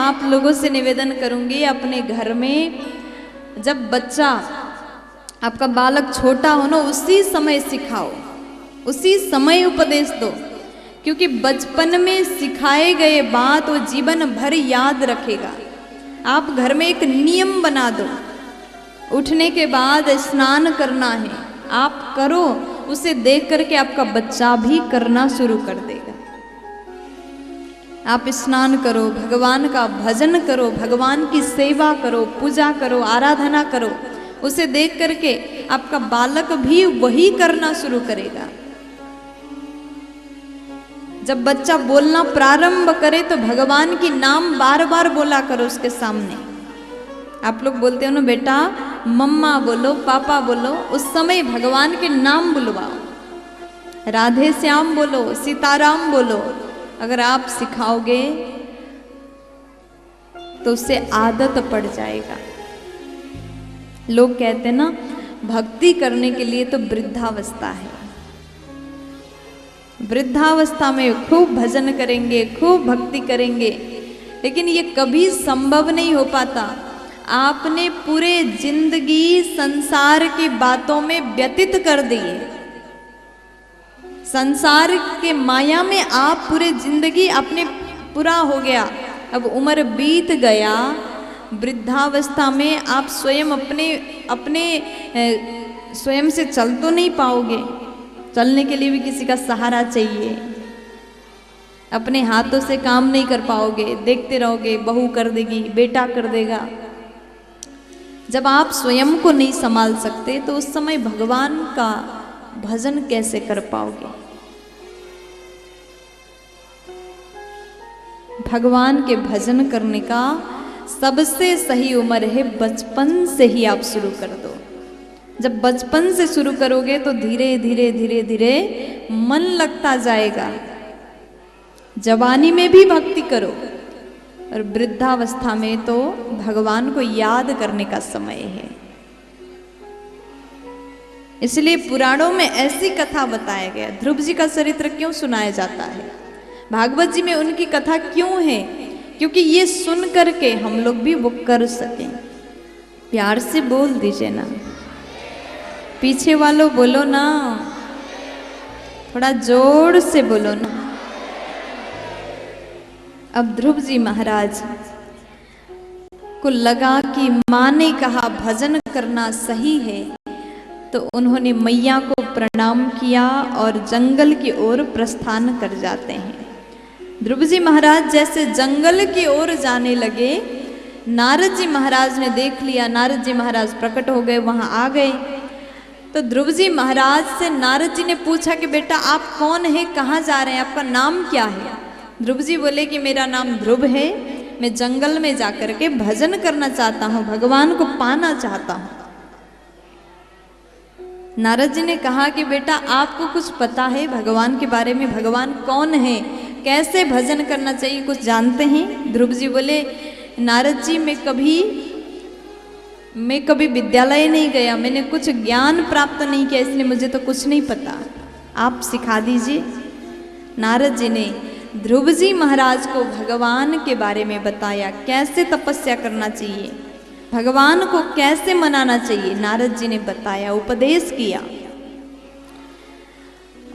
आप लोगों से निवेदन करूंगी, अपने घर में जब बच्चा आपका बालक छोटा हो ना, उसी समय सिखाओ, उसी समय उपदेश दो, क्योंकि बचपन में सिखाए गए बात वो जीवन भर याद रखेगा। आप घर में एक नियम बना दो, उठने के बाद स्नान करना है, आप करो, उसे देख करके आपका बच्चा भी करना शुरू कर देगा। आप स्नान करो, भगवान का भजन करो, भगवान की सेवा करो, पूजा करो, आराधना करो, उसे देख करके आपका बालक भी वही करना शुरू करेगा। जब बच्चा बोलना प्रारंभ करे तो भगवान की नाम बार बार बोला करो उसके सामने। आप लोग बोलते हो ना बेटा मम्मा बोलो, पापा बोलो, उस समय भगवान के नाम बुलवाओ, राधे श्याम बोलो, सीताराम बोलो। अगर आप सिखाओगे तो उससे आदत पड़ जाएगा। लोग कहते हैं ना भक्ति करने के लिए तो वृद्धावस्था है, वृद्धावस्था में खूब भजन करेंगे, खूब भक्ति करेंगे, लेकिन ये कभी संभव नहीं हो पाता। आपने पूरे जिंदगी संसार की बातों में व्यतीत कर दी है, संसार के माया में आप पूरे जिंदगी अपने पूरा हो गया, अब उम्र बीत गया, वृद्धावस्था में आप स्वयं अपने स्वयं से चल तो नहीं पाओगे, चलने के लिए भी किसी का सहारा चाहिए, अपने हाथों से काम नहीं कर पाओगे, देखते रहोगे बहू कर देगी, बेटा कर देगा। जब आप स्वयं को नहीं संभाल सकते तो उस समय भगवान का भजन कैसे कर पाओगे? भगवान के भजन करने का सबसे सही उम्र है बचपन से ही आप शुरू कर दो। जब बचपन से शुरू करोगे तो धीरे धीरे धीरे धीरे मन लगता जाएगा। जवानी में भी भक्ति करो और वृद्धावस्था में तो भगवान को याद करने का समय है। इसलिए पुराणों में ऐसी कथा बताया गया। ध्रुव जी का चरित्र क्यों सुनाया जाता है, भागवत जी में उनकी कथा क्यों है? क्योंकि ये सुन करके हम लोग भी वो कर सकें। प्यार से बोल दीजिए ना, पीछे वालों बोलो ना, थोड़ा जोर से बोलो ना। अब ध्रुव जी महाराज को लगा कि माँ ने कहा भजन करना सही है, तो उन्होंने मैया को प्रणाम किया और जंगल की ओर प्रस्थान कर जाते हैं। ध्रुव जी महाराज जैसे जंगल की ओर जाने लगे, नारद जी महाराज ने देख लिया, नारद जी महाराज प्रकट हो गए, वहां आ गए। तो ध्रुव जी महाराज से नारद जी ने पूछा कि बेटा आप कौन है, कहाँ जा रहे हैं, आपका नाम क्या है? ध्रुव जी बोले कि मेरा नाम ध्रुव है, मैं जंगल में जाकर के भजन करना चाहता हूँ, भगवान को पाना चाहता हूँ। नारद जी ने कहा कि बेटा आपको कुछ पता है भगवान के बारे में, भगवान कौन है, कैसे भजन करना चाहिए, कुछ जानते हैं? ध्रुव जी बोले नारद जी मैं कभी विद्यालय नहीं गया, मैंने कुछ ज्ञान प्राप्त नहीं किया, इसलिए मुझे तो कुछ नहीं पता, आप सिखा दीजिए। नारद जी ने ध्रुव जी महाराज को भगवान के बारे में बताया, कैसे तपस्या करना चाहिए, भगवान को कैसे मनाना चाहिए, नारद जी ने बताया, उपदेश किया।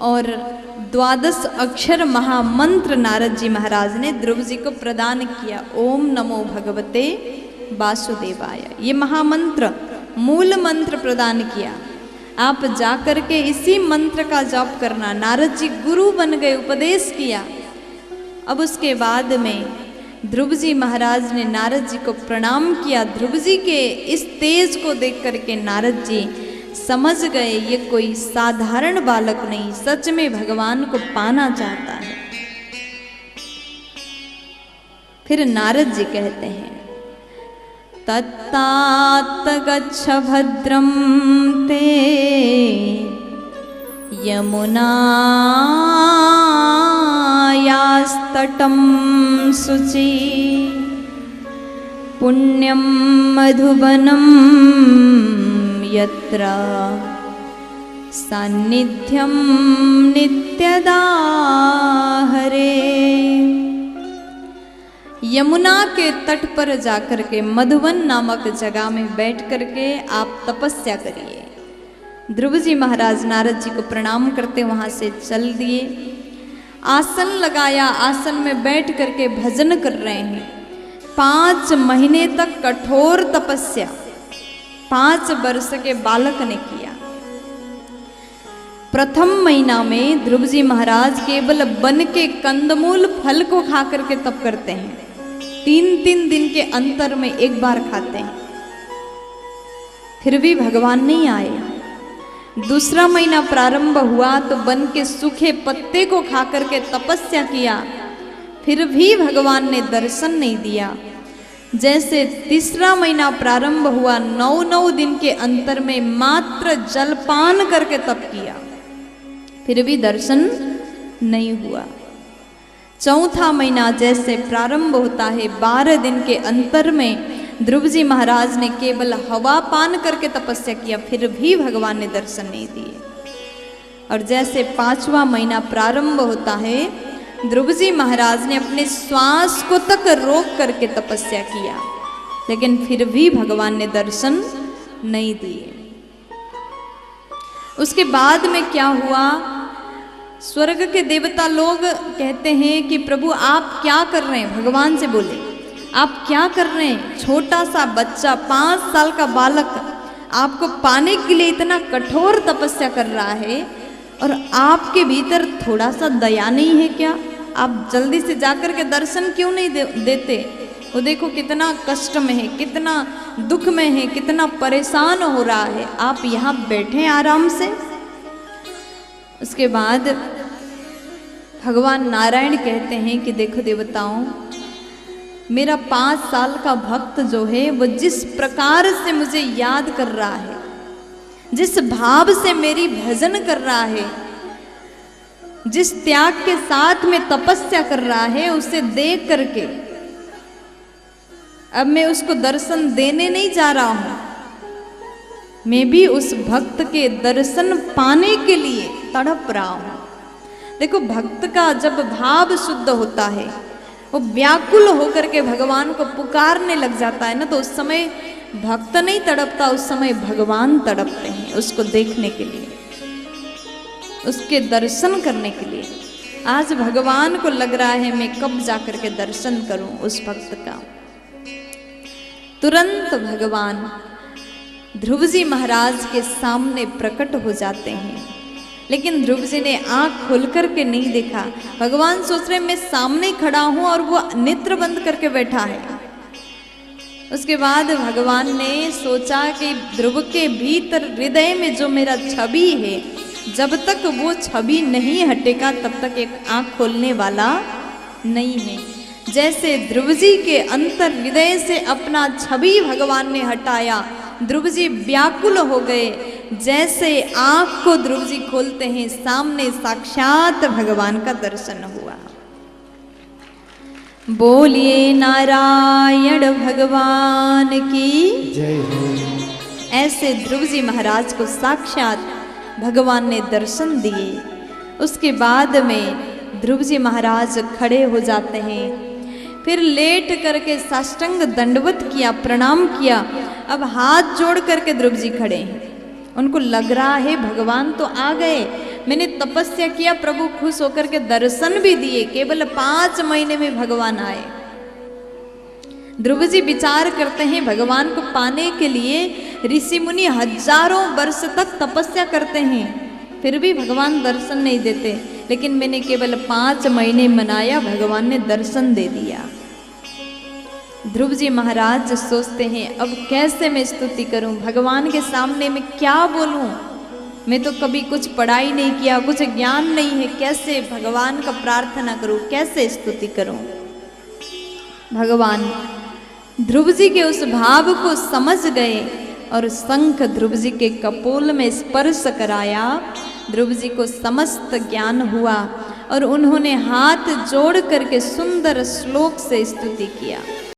और 12 अक्षर महामंत्र नारद जी महाराज ने ध्रुव जी को प्रदान किया। ओम नमो भगवते वासुदेवाय, ये महामंत्र मूल मंत्र प्रदान किया। आप जाकर के इसी मंत्र का जाप करना। नारद जी गुरु बन गए, उपदेश किया। अब उसके बाद में ध्रुव जी महाराज ने नारद जी को प्रणाम किया। ध्रुव जी के इस तेज को देख करके नारद जी समझ गए ये कोई साधारण बालक नहीं, सच में भगवान को पाना चाहता है। फिर नारद जी कहते हैं तत्तात गच्छ भद्रं ते यमुनायास्तटं शुचि पुण्यं मधुबनं यत्र सान्निध्यं नित्यदा हरे। यमुना के तट पर जाकर के मधुवन नामक जगह में बैठ करके आप तपस्या करिए। ध्रुव जी महाराज नारद जी को प्रणाम करते वहां से चल दिए। आसन लगाया, आसन में बैठ करके भजन कर रहे हैं। 5 महीने तक कठोर तपस्या 5 वर्ष के बालक ने किया। प्रथम महीना में ध्रुव जी महाराज केवल वन के कंदमूल फल को खा करके तप करते हैं। 3-3 दिन के अंतर में एक बार खाते हैं। फिर भी भगवान नहीं आए। दूसरा महीना प्रारंभ हुआ तो वन के सूखे पत्ते को खा करके तपस्या किया, फिर भी भगवान ने दर्शन नहीं दिया। जैसे तीसरा महीना प्रारंभ हुआ, 9-9 दिन के अंतर में मात्र जलपान करके तप किया, फिर भी दर्शन नहीं हुआ। चौथा महीना जैसे प्रारंभ होता है, 12 दिन के अंतर में ध्रुव जी महाराज ने केवल हवा पान करके तपस्या किया, फिर भी भगवान ने दर्शन नहीं दिए। और जैसे 5वां महीना प्रारंभ होता है, ध्रुव जी महाराज ने अपने श्वास को तक रोक करके तपस्या किया, लेकिन फिर भी भगवान ने दर्शन नहीं दिए। उसके बाद में क्या हुआ, स्वर्ग के देवता लोग कहते हैं कि प्रभु आप क्या कर रहे हैं। भगवान से बोले, आप क्या कर रहे हैं? छोटा सा बच्चा, 5 साल का बालक आपको पाने के लिए इतना कठोर तपस्या कर रहा है, और आपके भीतर थोड़ा सा दया नहीं है क्या? आप जल्दी से जाकर के दर्शन क्यों नहीं देते? वो देखो कितना कष्ट में है, कितना दुख में है, कितना परेशान हो रहा है, आप यहाँ बैठे आराम से। उसके बाद भगवान नारायण कहते हैं कि देखो देवताओं, मेरा 5 साल का भक्त जो है वो जिस प्रकार से मुझे याद कर रहा है, जिस भाव से मेरी भजन कर रहा है, जिस त्याग के साथ में तपस्या कर रहा है, उसे देख करके अब मैं उसको दर्शन देने नहीं जा रहा हूं, मैं भी उस भक्त के दर्शन पाने के लिए तड़प रहा हूं। देखो भक्त का जब भाव शुद्ध होता है, वो व्याकुल होकर के भगवान को पुकारने लग जाता है ना, तो उस समय भक्त नहीं तड़पता, उस समय भगवान तड़पते हैं उसको देखने के लिए, उसके दर्शन करने के लिए। आज भगवान को लग रहा है मैं कब जाकर के दर्शन करूं उस भक्त का। तुरंत भगवान ध्रुव जी महाराज के सामने प्रकट हो जाते हैं, लेकिन ध्रुव जी ने आंख खोल करके नहीं देखा। भगवान सोच रहे मैं सामने खड़ा हूं और वो नेत्र बंद करके बैठा है। उसके बाद भगवान ने सोचा कि ध्रुव के भीतर हृदय में जो मेरा छवि है, जब तक वो छवि नहीं हटेगा तब तक एक आंख खोलने वाला नहीं है। जैसे ध्रुव जी के अंतर हृदय से अपना छवि भगवान ने हटाया, ध्रुव जी व्याकुल हो गए। जैसे आंख को ध्रुव जी खोलते हैं, सामने साक्षात भगवान का दर्शन हुआ। बोलिए नारायण भगवान की जय हो। ऐसे ध्रुव जी महाराज को साक्षात भगवान ने दर्शन दिए। उसके बाद में ध्रुव जी महाराज खड़े हो जाते हैं, फिर लेट करके साष्टांग दंडवत किया, प्रणाम किया। अब हाथ जोड़ करके ध्रुव जी खड़े हैं। उनको लग रहा है भगवान तो आ गए, मैंने तपस्या किया, प्रभु खुश होकर के दर्शन भी दिए, केवल 5 महीने में भगवान आए। ध्रुव जी विचार करते हैं भगवान को पाने के लिए ऋषि मुनि हजारों वर्ष तक तपस्या करते हैं, फिर भी भगवान दर्शन नहीं देते, लेकिन मैंने केवल 5 महीने मनाया, भगवान ने दर्शन दे दिया। ध्रुव जी महाराज सोचते हैं अब कैसे मैं स्तुति करूं, भगवान के सामने मैं क्या बोलूं, मैं तो कभी कुछ पढ़ाई नहीं किया, कुछ ज्ञान नहीं है, कैसे भगवान का प्रार्थना करूं, कैसे स्तुति करूं। भगवान ध्रुव जी के उस भाव को समझ गए और शंख ध्रुव जी के कपोल में स्पर्श कराया। ध्रुव जी को समस्त ज्ञान हुआ और उन्होंने हाथ जोड़ करके सुंदर श्लोक से स्तुति किया।